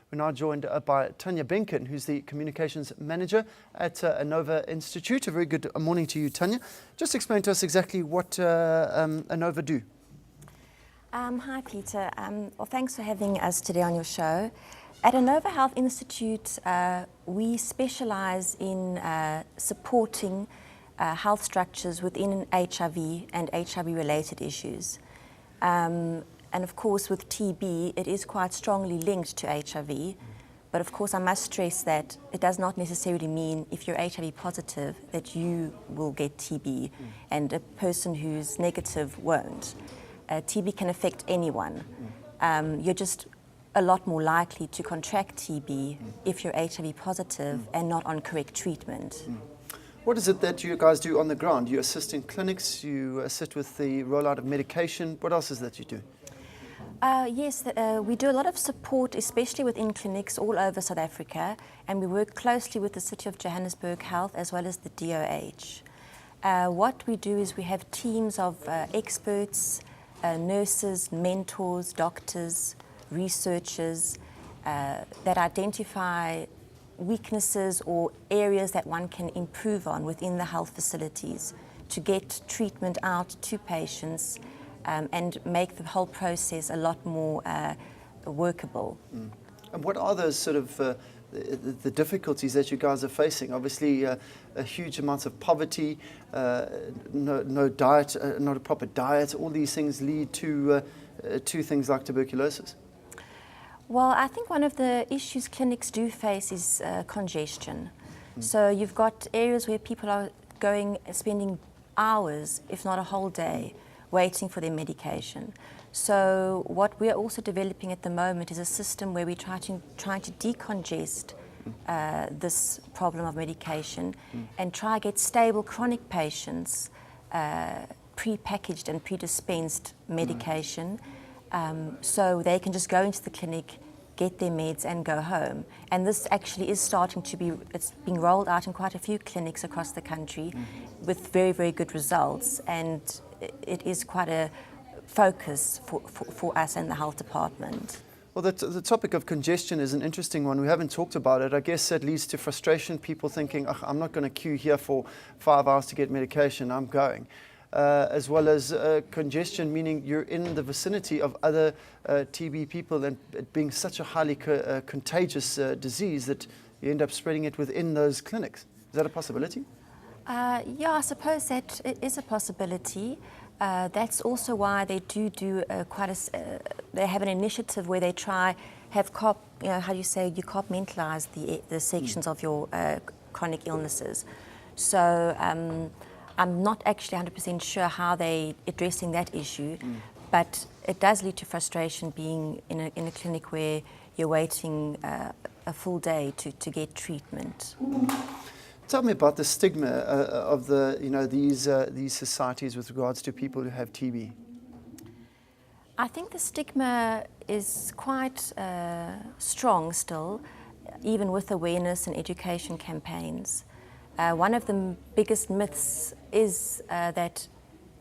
We're now joined by Tanya Benken, who's the Communications Manager at Anova Institute. A very good morning to you, Tanya. Just explain to us exactly what Anova do. Hi, Peter. Well, thanks for having us today on your show. At Anova Health Institute, we specialize in supporting health structures within HIV and HIV-related issues. And of course, with TB, it is quite strongly linked to HIV. But of course, I must stress that it does not necessarily mean if you're HIV positive that you will get TB, and a person who's negative won't. TB can affect anyone. You're just a lot more likely to contract TB if you're HIV positive and not on correct treatment. What is it that you guys do on the ground? You assist in clinics, you assist with the rollout of medication. What else is that you do? Yes, we do a lot of support, especially within clinics all over South Africa, and we work closely with the City of Johannesburg Health as well as the DOH. What we do is we have teams of experts, nurses, mentors, doctors, researchers that identify weaknesses or areas that one can improve on within the health facilities to get treatment out to patients and make the whole process a lot more workable. And what are those sort of the difficulties that you guys are facing? Obviously, a huge amounts of poverty, no diet, not a proper diet. All these things lead to things like tuberculosis. Well, I think one of the issues clinics do face is congestion. So you've got areas where people are spending hours, if not a whole day, waiting for their medication. So what we are also developing at the moment is a system where we're trying to decongest this problem of medication and try to get stable chronic patients pre-packaged and pre-dispensed medication so they can just go into the clinic, get their meds and go home. And this actually is starting to be, it's being rolled out in quite a few clinics across the country with very, very good results, and it is quite a focus for us and the health department. Well, the topic of congestion is an interesting one. We haven't talked about it. I guess it leads to frustration, people thinking, I'm not going to queue here for 5 hours to get medication, I'm going. As well as congestion, meaning you're in the vicinity of other TB people, and it being such a highly contagious disease that you end up spreading it within those clinics. Is that a possibility? Yeah, I suppose that it is a possibility. That's also why they do they have an initiative where they have you compartmentalize the sections of your chronic illnesses. So I'm not actually 100% sure how they're addressing that issue, but it does lead to frustration being in a clinic where you're waiting a full day to get treatment. Tell me about the stigma of these societies with regards to people who have TB. I think the stigma is quite strong still, even with awareness and education campaigns. One of the biggest myths is that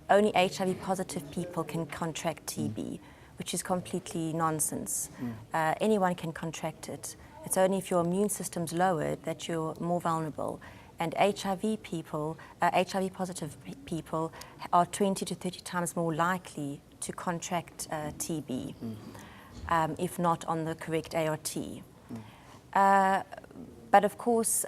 only HIV positive people can contract TB, which is completely nonsense. Anyone can contract it. It's only if your immune system's lowered that you're more vulnerable. And HIV positive people are 20 to 30 times more likely to contract TB, if not on the correct ART. But of course,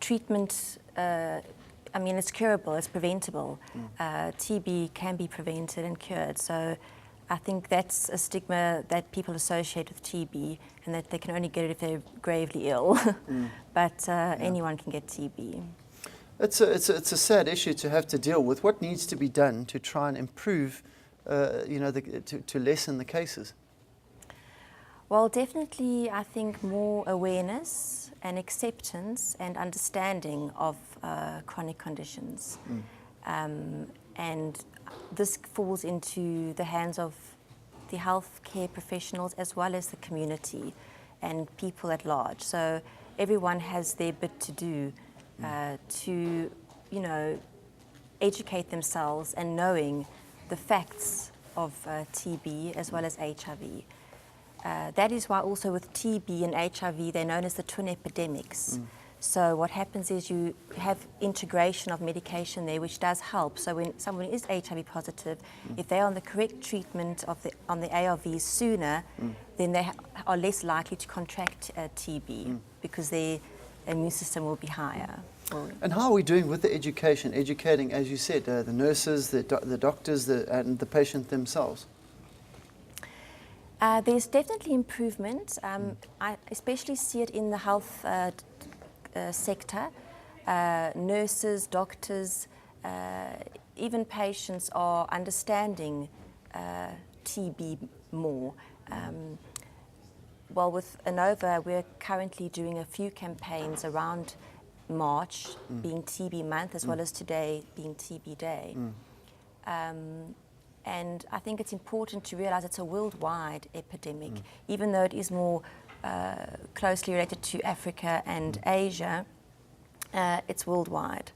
treatment, it's curable, it's preventable. TB can be prevented and cured. So I think that's a stigma that people associate with TB, and that they can only get it if they're gravely ill. But anyone can get TB. It's a sad issue to have to deal with. What needs to be done to try and improve, to lessen the cases? Well, definitely, I think more awareness and acceptance and understanding of chronic conditions. And this falls into the hands of the healthcare professionals as well as the community and people at large. So everyone has their bit to do to, educate themselves and knowing the facts of TB as well as HIV. That is why also with TB and HIV, they're known as the twin epidemics. So what happens is you have integration of medication there, which does help. So when someone is HIV positive, if they're on the correct treatment on the ARVs sooner, then they are less likely to contract TB because their immune system will be higher. And how are we doing with the educating, as you said, the nurses, the doctors, and the patient themselves? There's definitely improvement. I especially see it in the health sector. Nurses, doctors, even patients are understanding TB more. Well, with Anova, we're currently doing a few campaigns around March being TB month, as well as today being TB day. And I think it's important to realize it's a worldwide epidemic, even though it is more closely related to Africa and Asia, it's worldwide.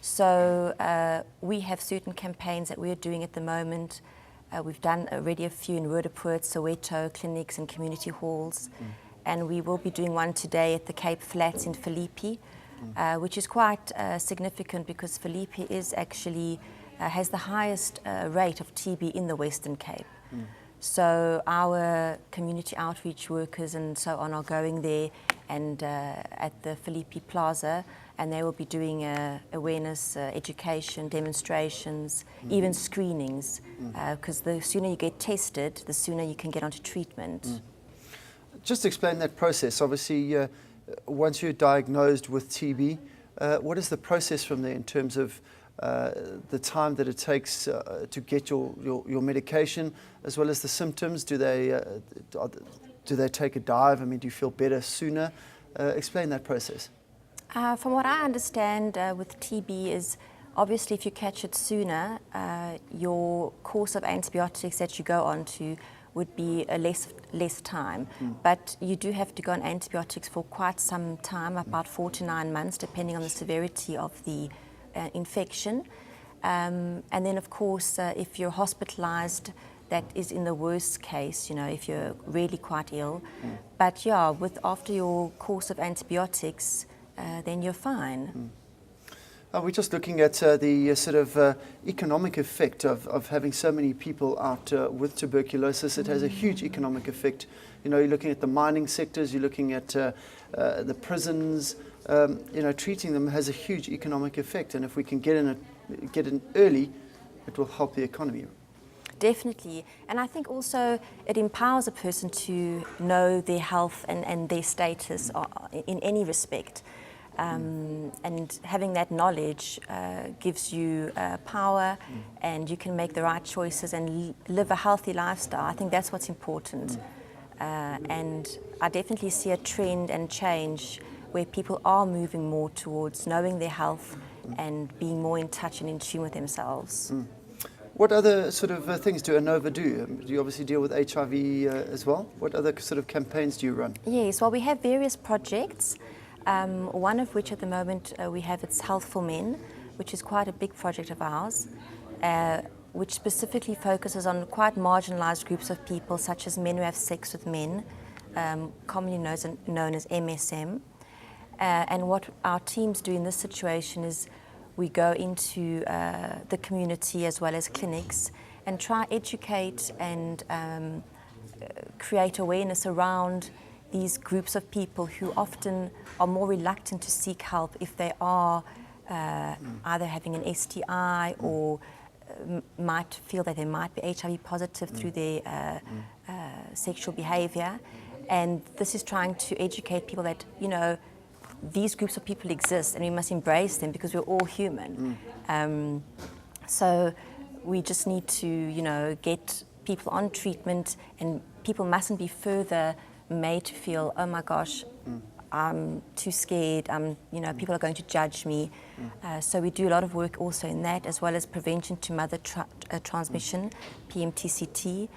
So we have certain campaigns that we're doing at the moment. We've done already a few in Roodepoort, Soweto, clinics and community halls. And we will be doing one today at the Cape Flats in Philippi, which is quite significant because Philippi is actually has the highest rate of TB in the Western Cape. So our community outreach workers and so on are going there and at the Philippi Plaza, and they will be doing awareness, education, demonstrations, even screenings, because the sooner you get tested, the sooner you can get onto treatment. Just explain that process. Obviously, once you're diagnosed with TB, what is the process from there in terms of the time that it takes to get your medication, as well as the symptoms? Do they take a dive? I mean, do you feel better sooner? Explain that process. From what I understand with TB is, obviously if you catch it sooner, your course of antibiotics that you go on to would be a less time. But you do have to go on antibiotics for quite some time, about 4 to 9 months, depending on the severity of the infection. And then of course, if you're hospitalized, that is in the worst case, you know, if you're really quite ill. But yeah, after your course of antibiotics, then you're fine. We're just looking at the sort of economic effect of having so many people out with tuberculosis. It has a huge economic effect. You know, you're looking at the mining sectors, you're looking at the prisons. You know, treating them has a huge economic effect, and if we can get in early, it will help the economy. Definitely, and I think also it empowers a person to know their health and their status in any respect. And having that knowledge gives you power, and you can make the right choices and live a healthy lifestyle. I think that's what's important. And I definitely see a trend and change where people are moving more towards knowing their health and being more in touch and in tune with themselves. What other sort of things do Anova do? Do you obviously deal with HIV as well? What other sort of campaigns do you run? Yes, well, we have various projects. One of which at the moment we have, it's Health for Men, which is quite a big project of ours, which specifically focuses on quite marginalized groups of people, such as men who have sex with men, commonly known as MSM. And what our teams do in this situation is we go into the community as well as clinics and try educate and create awareness around these groups of people who often are more reluctant to seek help if they are either having an STI or might feel that they might be HIV positive through their sexual behavior. And this is trying to educate people that, you know, these groups of people exist and we must embrace them because we're all human. So we just need to, you know, get people on treatment, and people mustn't be further made to feel, oh my gosh, I'm too scared, people are going to judge me. So we do a lot of work also in that, as well as prevention to mother transmission, PMTCT,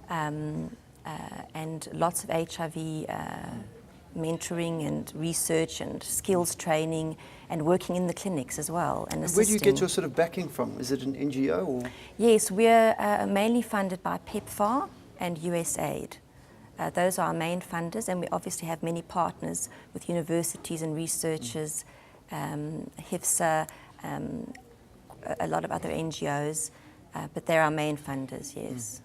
and lots of HIV mentoring and research and skills training, and working in the clinics as well. And where do you get your sort of backing from? Is it an NGO or? Yes, we're mainly funded by PEPFAR and USAID. Those are our main funders, and we obviously have many partners with universities and researchers, HIFSA, a lot of other NGOs, but they're our main funders, yes.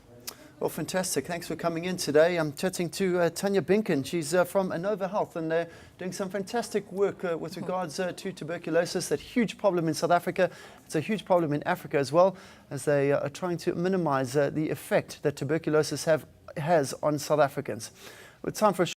Well, fantastic. Thanks for coming in today. I'm chatting to Tanya Binken. She's from Anova Health, and they're doing some fantastic work with regards to tuberculosis, that huge problem in South Africa. It's a huge problem in Africa as well, as they are trying to minimize the effect that tuberculosis has on South Africans. It's time for a